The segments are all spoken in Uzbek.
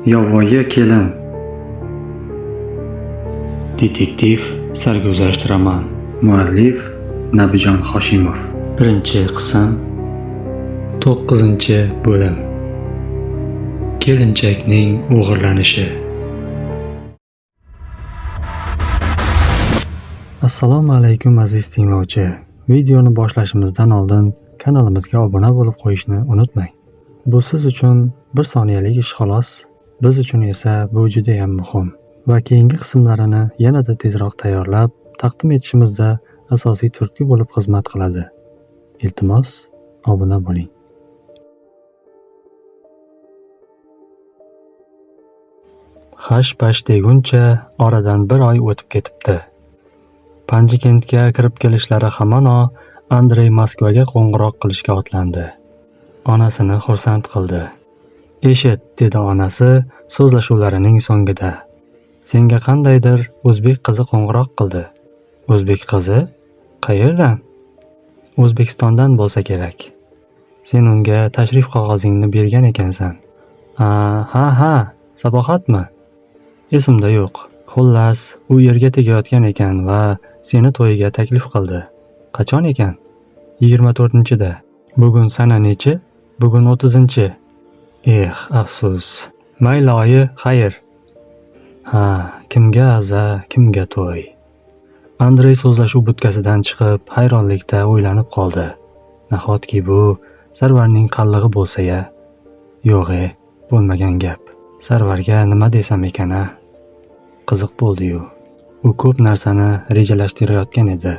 Yovvoyi kelin. Detektiv sarguzasht roman. Muallif Nabijon Hoshimov. Birinchi qism 9-bo'lim. Kelinchakning o'g'irlanishi. Assalomu alaykum aziz tinglovchi. Videoni boshlashimizdan oldin kanalimizga obuna bo'lib qo'yishni unutmang. Bu siz uchun bir soniyalik ish xolos, biz uchun esa bu juda ham muhim va keyingi qismlarini yanada tezroq tayyorlab taqdim etishimizda asosiy turtki bo'lib xizmat qiladi. Iltimos, obuna bo'ling. Hash-pash deguncha oradan bir oy o'tib ketibdi. Panjikentga kirib kelishlari hamon Andrey Moskvaga qo'ng'iroq qilishga otlandi. Onasini xursand qildi. "Eshit", dedi onasi so'zlashuvlarining so'ngida. "Senga qandaydir o'zbek qizi qo'ng'iroq qildi." "O'zbek qizi? Qayerdan?" "O'zbekistondan bo'lsa kerak. Sen unga tashrif qog'ozingni bergan ekansan." Ha, Sabohatmi? Esimda yo'q. Xullas, u yerga tegayotgan ekan va seni to'yiga taklif qildi. Qachon ekan? 24-da. Bugun sana nechi? Bugun 30. Afsus. Mayli oyi, xayr. Kimga aza, kimga to'y. Andrey so'zlashuv butkasidan chiqib, hayronlikda o'ylanib qoldi. Nahotki bu Sarvarning qallig'i bo'lsa-ya? Yo'q, bo'lmagan gap. Sarvarga nima desam ekan-a? Qiziq bo'ldi-yu. U ko'p narsani rejalashtirayotgan edi.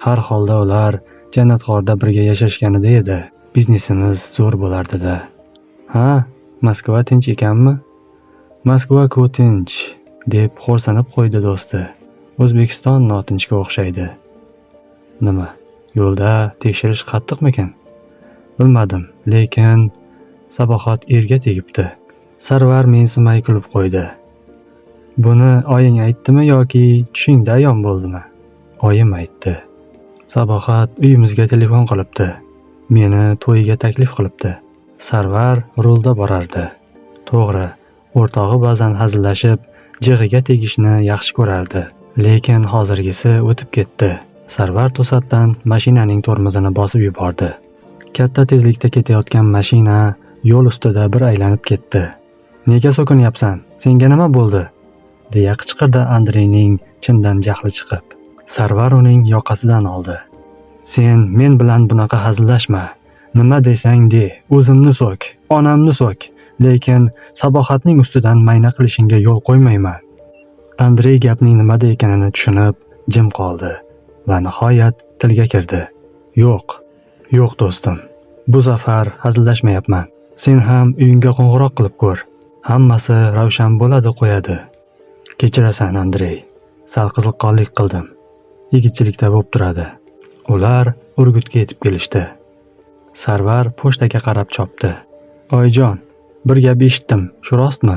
Har holda ular jannatg'orda birga yashashganida edi. Biznesimiz zo'r bo'lardi-da. Moskva tinch ekanmi? Moskva-ku tinch, deb xo'rsanib qo'ydi do'sti. O'zbekiston notinchga o'xshaydi. Nima? Yo'lda tekshirish qattiqmikan? Bilmadim, lekin Sabohat erga tegibdi. Sarvar mensimay kulib qo'ydi. Buni oying aytdimi yoki tushingda ayon bo'ldimi? Oyim aytdi. Sabohat uyimizga telefon qilibdi. Meni to'yiga taklif qilibdi. Sarvar rulda borardi. To'g'ri, o'rtog'i ba'zan hazillashib, jig'iga tegishni yaxshi ko'rardi. Lekin hozirgisi o'tib ketdi. Sarvar to'satdan mashinaning tormozini bosib yubordi. Katta tezlikda ketayotgan mashina yo'l ustida bir aylanib ketdi. "Nega so'kinyapsan? Senga nima bo'ldi?" deya qichqirdi Andreyning chindan jahli chiqib. Sarvar uning yoqasidan oldi. "Sen men bilan bunaqa hazillashma. Nima desang de, o'zimni so'k, onamni so'k, lekin Sabohatning ustidan mayna qilishingga yo'l qo'ymayman." Andrey gapning nimada ekanini tushunib, jim qoldi va nihoyat tilga kirdi. Yo'q do'stim. Bu safar hazillashmayapman. Sen ham uyingga qo'ng'iroq qilib ko'r. Hammasi ravshan bo'ladi qo'yadi. Kechirasan, Andrey. Sal qiziqqonlik qildim. Yigitchilikda bo'lib turadi. Ular Urgutga yetib kelishdi. Sarvar pochtaga qarab chopdi. "Oyjon, bir gap eshitdim, shu rostmi?"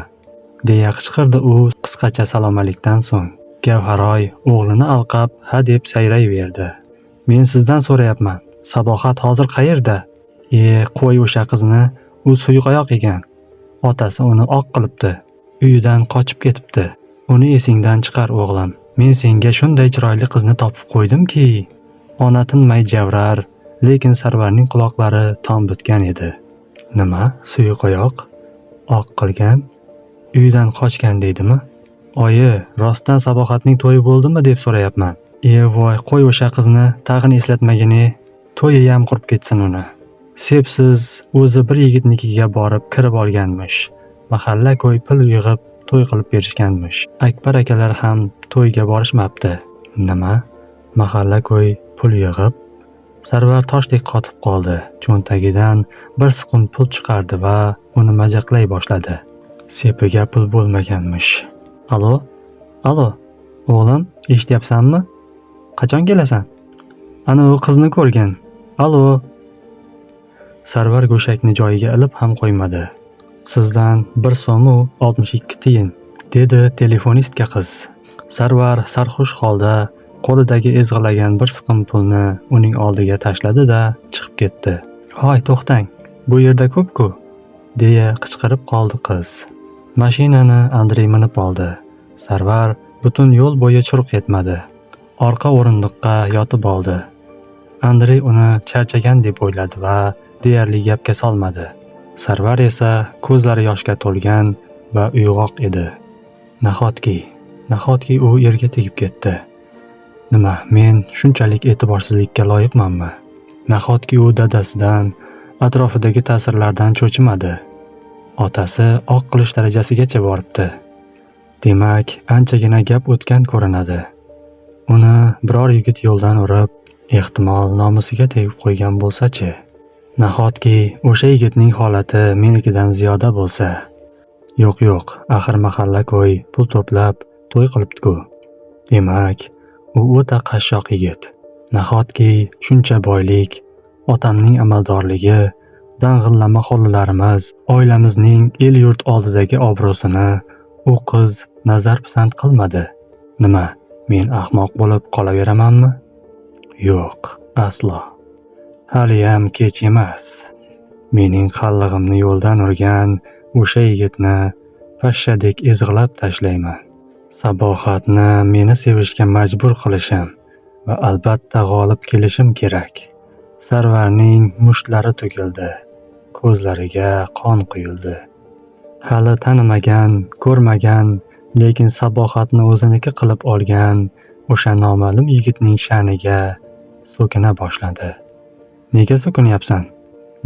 deya qichqirdi u qisqacha salomalikdan so'ng. Gavharoy o'g'lini alqab ha deb sayrayverdi. "Men sizdan so'rayapman. Sabohat hozir qayerda?" Qo'y o'sha qizni, u suyuqoyoq ekan. Otasi uni oq qilibdi. Uyidan qochib ketibdi. Uni esingdan chiqar o'g'lim. Men senga shunday chiroyli qizni topib qo'ydimki. Ona tinmay javrar, lekin Sarvarning quloqlari tom bitgan edi. Nima? Suyuqoyoq? Oq qilgan? Uyidan qochgan deydimi? Oyi, rostdan Sabohatning to'yi bo'ldimi deb so'rayapman. Voy, qo'y o'sha qizni tag'in eslatmagin-e. To'yi ham qurib ketsin uni. Sepsiz o'zi bir yigitnikiga borib kirib olganmish. Mahalla ko'y pul yig'ib to'y qilib berishganmish. Akbar akalar ham to'yga borishmabdi. Nima? Mahalla ko'y pul yig'ib? Sarvar toshdek qotib qoldi. Cho'ntagidan bir siqim pul chiqardi va uni majaqlay boshladi. Sepiga pul bo'lmaganmish. Alo? O'g'lim, eshityapsanmi? Qachon kelasan? Ana u qizni ko'rgin. Alo? Sarvar go'shakni joyiga ilib ham qo'ymadi. "Sizdan 1 so'm 62 tiyin", dedi telefonistga qiz. Sarvar sarxush holda qo'lidagi ezg'ilagan bir siqim pulni uning oldiga tashladi-da chiqib ketdi. "Hoy, to'xtang. Bu yerda ko'p-ku", deya qichqirib qoldi qiz. Mashinani Andrey minib oldi. Sarvar butun yo'l bo'yi churq etmadi. Orqa o'rindiqqa yotib oldi. Andrey uni charchagan deb o'yladi va deyarli gapga solmadi. Sarvar esa ko'zlari yoshga to'lgan va uyg'oq edi. Nahotki u yerga tegib ketdi. Nima, men shunchalik e'tiborsizlikka loyiqmanmi? Nahotki u dadasidan, atrofidagi ta'sirlardan cho'chimadi. Otasi oq qilish darajasigacha boribdi. Demak, anchagina gap o'tgan ko'rinadi. Uni biror yigit yo'ldan urib, ehtimol nomusiga tegib qo'ygan bo'lsa-chi? Nahotki o'sha yigitning holati menikidan ziyoda bo'lsa? Yo'q, axir mahalla-ko'y pul to'plab to'y qilibdi-ku. Demak, u o'ta qashshoq yigit. Nahotki shuncha boylik, otamning amaldorligi, dang'illama hovlilarimiz, oilamizning el-yurt oldidagi obro'sini u qiz nazar pisand qilmadi. Nima, men ahmoq bo'lib qolaveramanmi? Yo'q, aslo. Haliyam kech emas. Mening qallig'imni yo'ldan urgan o'sha yigitni pashshadek ezg'ilab tashlayman. Sabohatni meni sevishga majbur qilishim va albatta g'olib kelishim kerak. Sarvarning mushtlari to'kildi, ko'zlariga qon quyildi. Hali tanimagan, ko'rmagan, lekin sabohatni o'ziniki qilib olgan o'sha noma'lum yigitning sha'niga so'kina boshladi. Nega so'kinyapsan?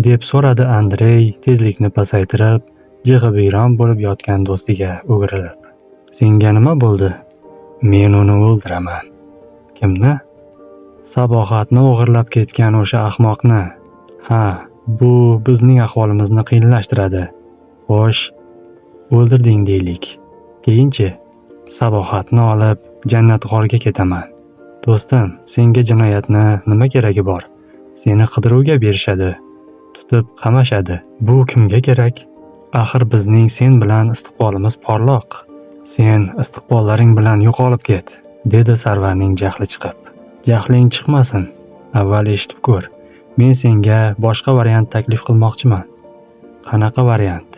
Deb so'radi Andrey tezlikni pasaytirib, jig'ibiyron bo'lib yotgan do'stiga o'girilib. Senga nima bo'ldi? Men uni o'ldiraman. Kimni? Sabohatni o'g'irlab ketgan o'sha ahmoqni. Ha, bu bizning ahvolimizni qiyinlashtiradi. Xo'sh, o'ldirding deylik. Keyinchi Sabohatni olib jannat g'orga ketaman. Do'stim, senga jinoyatni nima keragi bor? Seni qidiruvga berishadi, tutib qamashadi. Bu kimga kerak? Axir bizning sen bilan istiqbolimiz porloq. Sen istiqbollaring bilan yo'qolib ket, dedi Sarvarning jahli chiqib. Jahling chiqmasin. Avval eshitib ko'r. Men senga boshqa variant taklif qilmoqchiman. Qanaqa variant?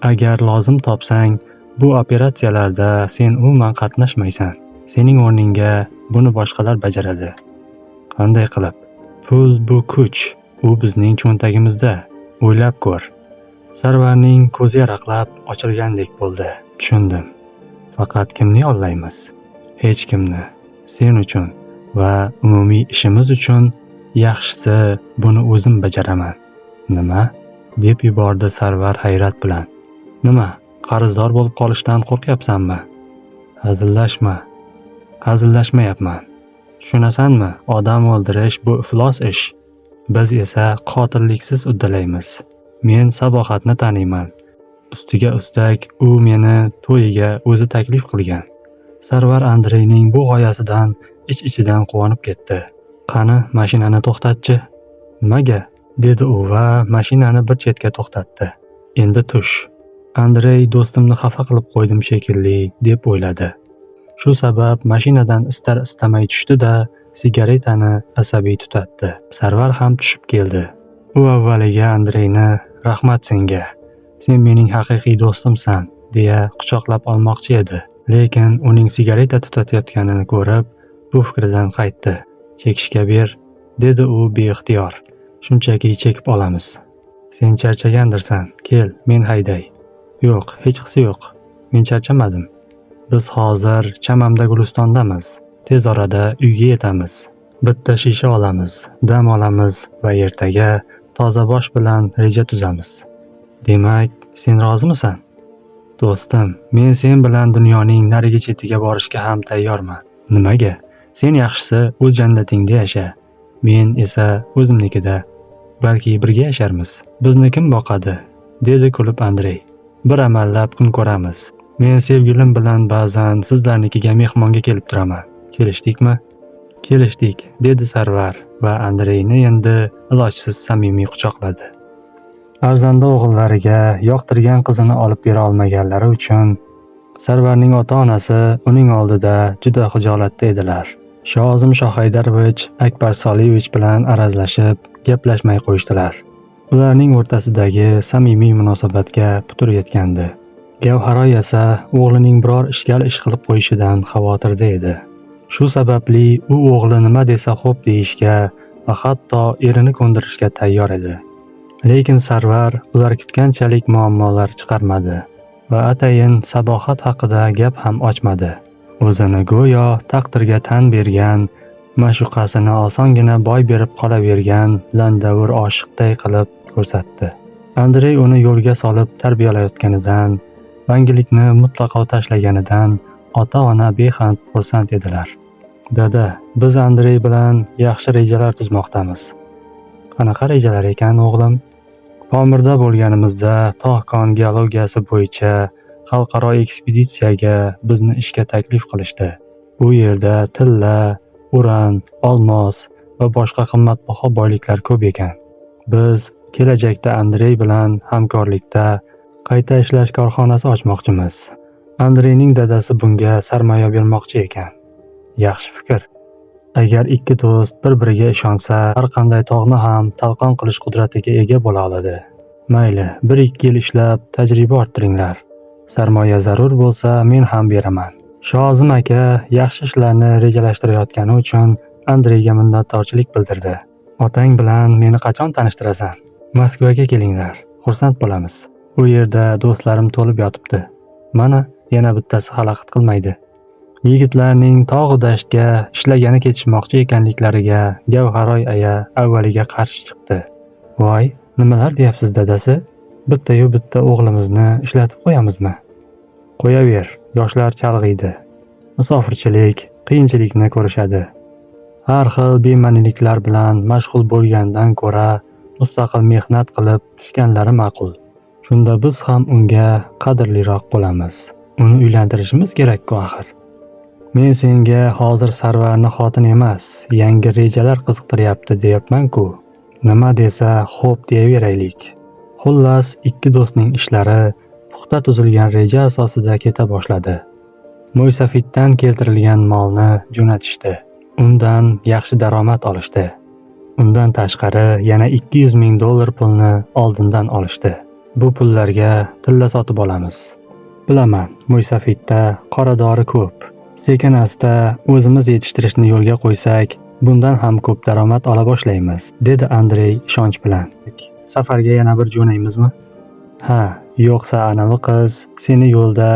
Agar lozim topsang, bu operatsiyalarda sen umuman qatnashmaysan. Sening o'rningga buni boshqalar bajaradi. Qanday qilib? Pul bu kuch. U bizning cho'ntagimizda. O'ylab ko'r. Sarvarning ko'zi yaraqlab ochilgandek bo'ldi. Tushundim. Faqat kimni yollaymiz? Hech kimni. Sen uchun va umumiy ishimiz uchun yaxshisi buni o'zim bajaraman. Nima? Deb yubordi Sarvar hayrat bilan. Nima? Qarzdor bo'lib qolishdan qo'rqyapsanmi? Hazillashmayapman. Tushunasanmi? Odam o'ldirish bu iflos ish. Biz esa qotilliksiz uddalaymiz. Men Sabohatni taniyman. Ustiga ustak u meni to'yiga o'zi taklif qilgan. Sarvar Andreyning bu g'oyasidan ich-ichidan quvonib ketdi. Qani, mashinani to'xtatchi. Nimaga? Dedi u va mashinani bir chetga to'xtatdi. Endi tush. Andrey do'stimni xafa qilib qo'ydim shekilli, deb o'yladi. Shu sabab mashinadan istamay tushdi-da, sigaretani asabiy tutatdi. Sarvar ham tushib keldi. U avvaliga Andreyni rahmat senga. Sen mening haqiqiy do'stimsan, deya quchoqlab olmoqchi edi. Lekin uning sigareta tutatayotganini ko'rib, bu fikridan qaytdi. Chekishga ber, dedi u beixtiyor. Shunchaki chekib olamiz. Sen charchagandirsan, kel, men hayday. Yo'q, hechqisi yo'q. Men charchamadim. Biz hozir chamamda Gulistondamiz. Tez orada uyga yetamiz. Bitta shisha olamiz, dam olamiz va ertaga toza bosh bilan reja tuzamiz. Demak, sen rozimisan? Do'stim, men sen bilan dunyoning narigi chetiga borishga ham tayyorman. Nimaga? Sen yaxshisi o'z jannatingda yasha. Men esa o'zimnikida. Balki birga yasharmiz. Bizni kim boqadi? Dedi kulib Andrey. Bir amallab kun ko'ramiz. Men sevgilim bilan ba'zan sizlarnikiga mehmonga kelib turaman. Kelishdikmi? Kelishdik, dedi Sarvar va Andreyni endi ilojsiz samimiy quchoqladi. Arzanda o'g'illariga yoqtirgan qizini olib bera olmaganlari uchun Sarvarning ota-onasi uning oldida juda xijolatda edilar. Shozim Shohaydarovich Akbar Soliyevich bilan arazlashib, gaplashmay qo'yishdilar. Ularning o'rtasidagi samimiy munosabatga putur yetgandi. Gavharoy esa o'g'lining biror ishkal ish qilib qo'yishidan xavotirda edi. Shu sababli u o'g'li nima desa xo'p deyishga va hatto erini ko'ndirishga tayyor edi. Lekin Sarvar ular kutganchalik muammolar chiqarmadi va atayin Sabohat haqida gap ham ochmadi. O'zini go'yo taqdirga tan bergan, ma'shuqasini osongina boy berib qolavergan landavur oshiqday qilib ko'rsatdi. Andrey uni yo'lga solib tarbiyalayotganidan, yangilikni mutlaqo tashlaganidan ota-ona behand xursand edilar. Dada, biz Andrey bilan yaxshi rejalar tuzmoqdamiz. Qanaqa rejalar ekan, o'g'lim? Pomirda bo'lganimizda tog' geologiyasi bo'yicha xalqaro ekspeditsiyaga bizni ishga taklif qilishdi. U yerda tilla, uran, olmos va boshqa qimmatbaho boyliklar ko'p ekan. Biz kelajakda Andrey bilan hamkorlikda qayta ishlash korxonasi ochmoqchimiz. Andreyning dadasi bunga sarmoya bermoqchi ekan. Yaxshi fikr. Agar ikki do'st bir-biriga ishonsa, har qanday tog'ni ham talqon qilish qudratiga ega bo'la oladi. Mayli, 1-2 yil ishlab tajriba orttiringlar. Sarmoya zarur bo'lsa, men ham beraman. Shozim aka yaxshi ishlarni rejalashtirayotgani uchun Andreyga minnatdorchilik bildirdi. Otang bilan meni qachon tanishtirasan? Moskvaga kelinglar, xursand bo'lamiz. U yerda do'stlarim to'lib yotibdi. Mana, yana bittasi xalaqit qilmaydi. Yigitlarning tog'u dashtga ishlagani ketishmoqchi ekanliklariga Gavharoy aya avvaliga qarshi chiqdi. Voy, nimalar deyapsiz dadasi? Bitta o'g'limizni ishlatib qo'yamizmi? Qo'yaver, yoshlar chalg'iydi. Musofirchilik, qiyinchilikni ko'rishadi. Har xil bema'niliklar bilan mashg'ul bo'lgandan ko'ra mustaqil mehnat qilib pishganlari ma'qul. Shunda biz ham unga qadrliroq bo'lamiz. Uni uylantirishimiz kerak-ku axir. Men senga hozir Sarvarni xotin emas, yangi rejalar qiziqtiryapti deyapman-ku. Nima desa xo'p deyaveraylik. Xullas, ikki do'stning ishlari puxta tuzilgan reja asosida keta boshladi. Mo'ysafiddan keltirilgan molni jo'natishdi. Undan yaxshi daromad olishdi. Undan tashqari yana $200,000 pulni oldindan olishdi. Bu pullarga tilla sotib olamiz. Bilaman, Mo'ysafidda qoradori ko'p. Sekin-asta o'zimiz yetishtirishni yo'lga qo'ysak, bundan ham ko'p daromad ola boshlaymiz, dedi Andrey ishonch bilan. Safarga yana bir jo'naymizmi? Ha, yo'qsa anavi qiz seni yo'lda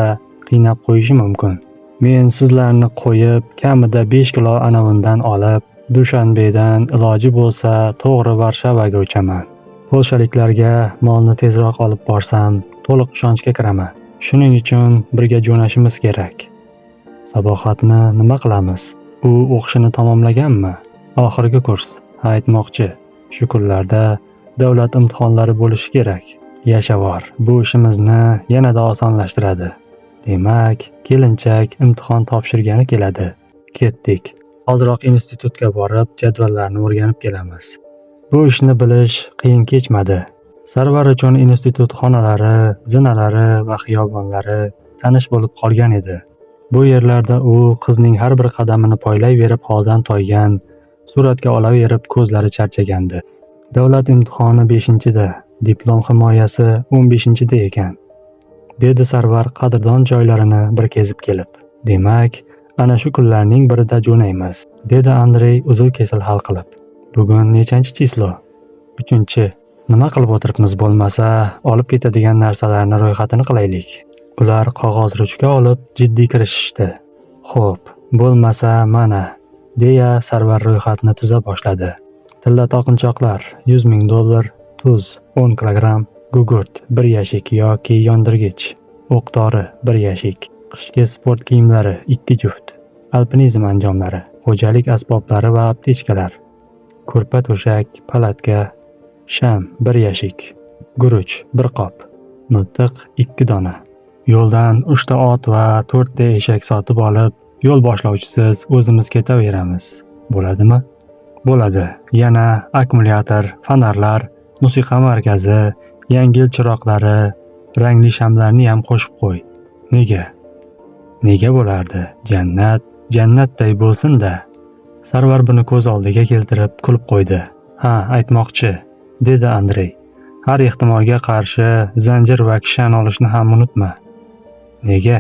qiynab qo'yishi mumkin. Men sizlarni qo'yib, kamida 5 kilo anavindan olib, Dushanbedan iloji bo'lsa to'g'ri Varshavaga uchaman. Polshaliklarga molni tezroq olib borsam, to'liq ishonchga kiraman. Shuning uchun birga jo'nashimiz kerak. Sabohatni nima qilamiz? U o'qishini tamomlaganmi? Oxirgi kurs. Aytmoqchi, shu kunlarda davlat imtihonlari bo'lishi kerak. Yashavor, bu ishimizni yanada osonlashtiradi. Demak, kelinchak imtihon topshirgani keladi. Ketdik. Hozirroq institutga borib, jadvallarni o'rganib kelamiz. Bu ishni bilish qiyin kechmadi. Sarvar uchun institut xonalari, zinalari va xiyobonlari tanish bo'lib qolgan edi. Bu yerlarda u qizning har bir qadamini poylayverib holdan toygan, suratga olaverib ko'zlari charchagandi. Davlat imtihoni 5-da, diplom himoyasi 15-da ekan, dedi Sarvar qadrdon joylarini bir kezib kelib. Demak, ana shu kunlarning birida jo'naymiz, dedi Andrey uzil-kesil hal qilib. Bugun nechanchi chislo? 3. Nima qilib o'tiribmiz bo'lmasa, olib ketadigan narsalarni ro'yxatini qilaylik. Ular qog'oz ruchka olib jiddiy kirishishdi. Xo'p, bo'lmasa mana, deya Sarvar ro'yxatni tuza boshladi. Tilla taqinchoqlar $100,000, tuz 10 kilogramm, gugurt 1 yashik yoki yondirgich, o'q-dori 1 yashik, qishki sport kiyimlari 2 juft, alpinizm anjomlari, xo'jalik asboblari va aptechkalar, ko'rpa-to'shak, palatka, sham 1 yashik, guruch 1 qop, miltiq 2 dona. Yo'ldan 3 ta ot va 4 ta eshak sotib olib, yo'l boshlovchisiz o'zimiz ketaveramiz. Bo'ladimi? Bo'ladi. Yana akkumulyator, fonarlar, musiqa markazi, yangi yil chiroqlari, rangli shamlarni ham qo'shib qo'y. Nega? Nega bo'lardi? Jannatday bo'lsin-da. Sarvar buni ko'z oldiga keltirib kulib qo'ydi. Ha, aytmoqchi, dedi Andrey. Har ehtimolga qarshi zanjir va kishan olishni ham unutma. Nega?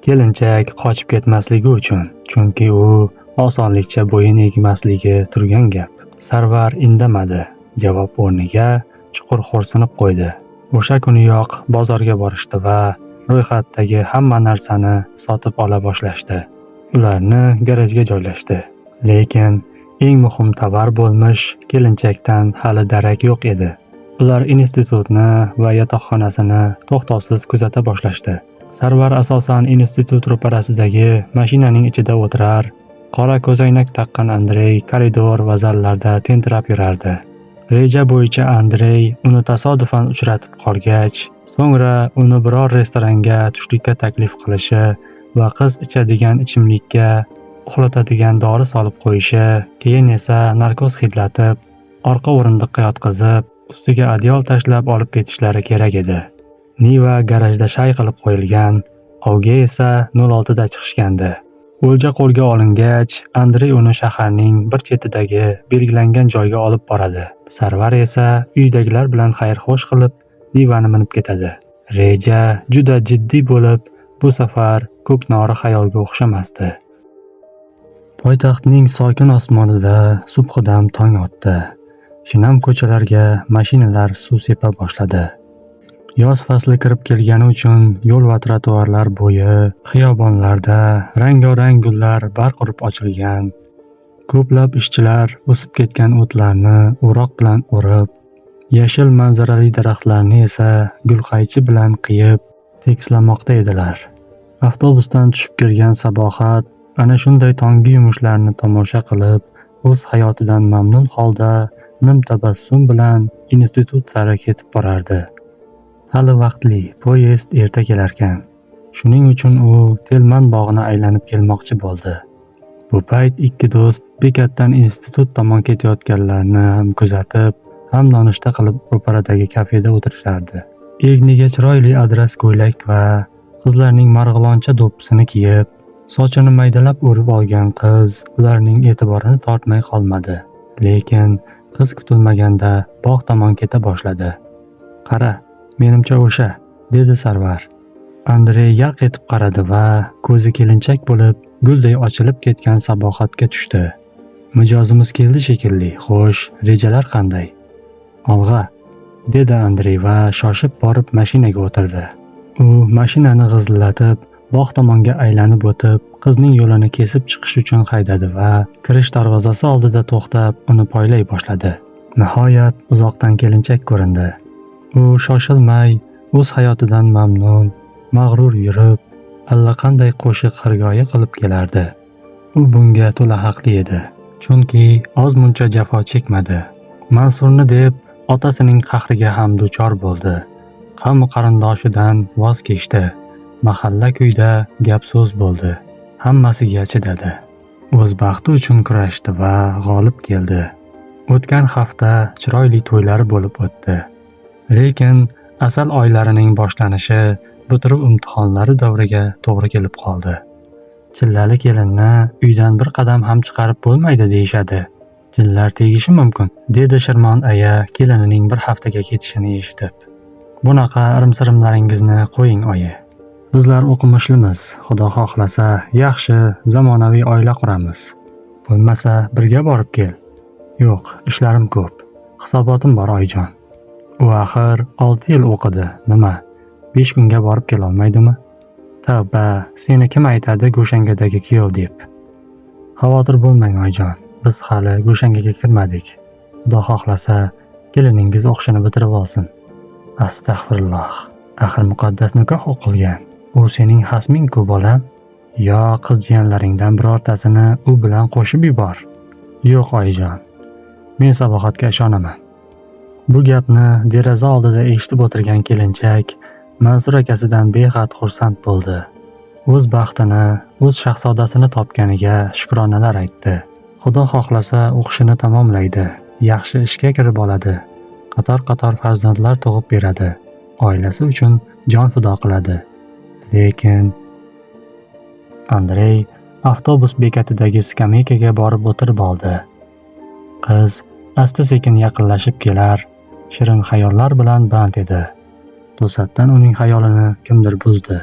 Kelinchak qochib ketmasligi uchun, chunki u osonlikcha bo'yin egmasligi turgan gap. Sarvar indamadi. Javob o'rniga chuqur xo'rsinib qo'ydi. O'sha kuniyoq bozorga borishdi va ro'yxatdagi hamma narsani sotib ola boshlashdi. Ularni garajga joylashdi. Lekin eng muhim tovar bo'lmish kelinchakdan hali darak yo'q edi. Ular institutni va yotoqxonasini to'xtovsiz kuzata boshlashdi. Sarvar asosan institut ro'parasidagi mashinaning ichida o'tirar, qora ko'zoynak taqqan Andrey koridor va zallarda tentirab yurardi. Reja bo'yicha Andrey uni tasodifan uchratib qolgach, so'ngra uni biror restoranga tushlikka taklif qilishi va qiz ichadigan ichimlikka uxlatadigan dori solib qo'yishi, keyin esa narkoz hidlatib, orqa o'rindiqqa yotqizib, ustiga adyol tashlab olib ketishlari kerak edi. Niva garajda shay qilib qo'yilgan, ovga esa 06da chiqishgandi. O'lja qo'lga olingach, Andrey uni shaharning bir chetidagi belgilangan joyga olib boradi. Sarvar esa uydagilar bilan xayr-xo'sh qilib, Nivani minib ketadi. Reja juda jiddiy bo'lib, bu safar ko'knori xayolga o'xshamasdi. Poytaxtning sokin osmonida subhidam tong otdi. Shinam ko'chalarga mashinalar suv sepa boshladi. Yoz fasli kirib kelgani uchun yo'l va trotuarlar bo'yi, xiyobonlarda rang-rang gullar barq urib ochilgan. Ko'plab ishchilar o'sib ketgan o'tlarni o'roq bilan o'rib, yashil manzarali daraxtlarni esa gulqaychi bilan qiyib, tekislamoqda edilar. Avtobusdan tushib kelgan Sabohat ana shunday tonggi yumushlarni tomosha qilib, o'z hayotidan mamnun holda nim tabassum bilan institut sari ketib borardi. Hali vaqtli, poyezd erta kelarkan. Shuning uchun u Telman bog'ini aylanib kelmoqchi bo'ldi. Bu payt ikki do'st bekatdan institut tomon ketayotganlarni ham kuzatib, ham nonushta qilib ro'paradagi kafeda o'tirishardi. Egniga chiroyli adras ko'ylak va qizlarning marg'iloncha do'ppisini kiyib, sochini maydalab o'rib olgan qiz ularning e'tiborini tortmay qolmadi. Lekin qiz kutilmaganda bog' tomon keta boshladi. "Qara, menimcha o'sha", dedi Sarvar. Andrey yalq etib qaradi va ko'zi kelinchak bo'lib, gulday ochilib ketgan Sabohatga tushdi. "Mijozimiz keldi shekilli. Xo'sh, rejalar qanday?" "Olg'a", dedi Andrey va shoshib borib mashinaga o'tirdi. U mashinani g'izillatib, bog' tomonga aylanib o'tib, qizning yo'lini kesib chiqish uchun haydadi va kirish darvozasi oldida to'xtab, uni poylay boshladi. Nihoyat uzoqdan kelinchak ko'rindi. U shoshilmay, o'z hayotidan mamnun, mag'rur yurib, allaqanday qo'shiq xirgoyi qilib kelardi. U bunga to'la haqli edi, chunki ozmuncha jafo chekmadi. Mansurni deb otasining qahriga ham duchor bo'ldi. Qavm qarindoshidan voz kechdi. Mahalla kuyda gap so'z bo'ldi. Hammasiga chidadi. O'z baxti uchun kurashdi va g'olib keldi. O'tgan hafta chiroyli to'ylari bo'lib o'tdi. Lekin asal oylarining boshlanishi bitiruv imtihonlari davriga to'g'ri kelib qoldi. Chillali kelinni uydan bir qadam ham chiqarib bo'lmaydi deyishadi. Jinlar tegishi mumkin, dedi Shirmon aya kelinining bir haftaga ketishini eshitib. Bunaqa irim-sirimlaringizni qo'ying, oyi. Bizlar o'qimishlimiz, Xudo xohlasa yaxshi zamonaviy oila quramiz. Bo'lmasa birga borib kel. Yo'q, ishlarim ko'p. Hisobotim bor, oyijon. U axir 6 yil o'qidi, nima? 5 kunga borib kela olmaydimi? Tavba, seni kim aytadi Go'shangadagi kuyov deb. Xavotir bo'lmang, oyijon. Biz hali Go'shangaga kirmadik. Xudo xohlasa keliningiz o'qishini bitirib olsin. Astag'firulloh. Axir muqaddas nikoh o'qilgan. U sening xasming-ku, bolam. Yo qiz jiyanlaringdan birortasini u bilan qo'shib yubor. Yo'q, oyijon. Men Sabohatga ishonaman. Bu gapni deraza oldida eshitib o'tirgan kelinchak Mansur akasidan behad xursand bo'ldi. O'z baxtini, o'z shahzodasini topganiga shukronalar aytdi. Xudo xohlasa o'qishini tamomlaydi, yaxshi ishga kirib oladi. Qator-qator farzandlar tug'ib beradi. Oilasi uchun jon fido qiladi. Lekin Andrey avtobus bekatidagi skameykaga borib o'tirib oldi. Qiz asta-sekin yaqinlashib kelar, shirin xayollar bilan band edi. To'satdan uning xayolini kimdir buzdi.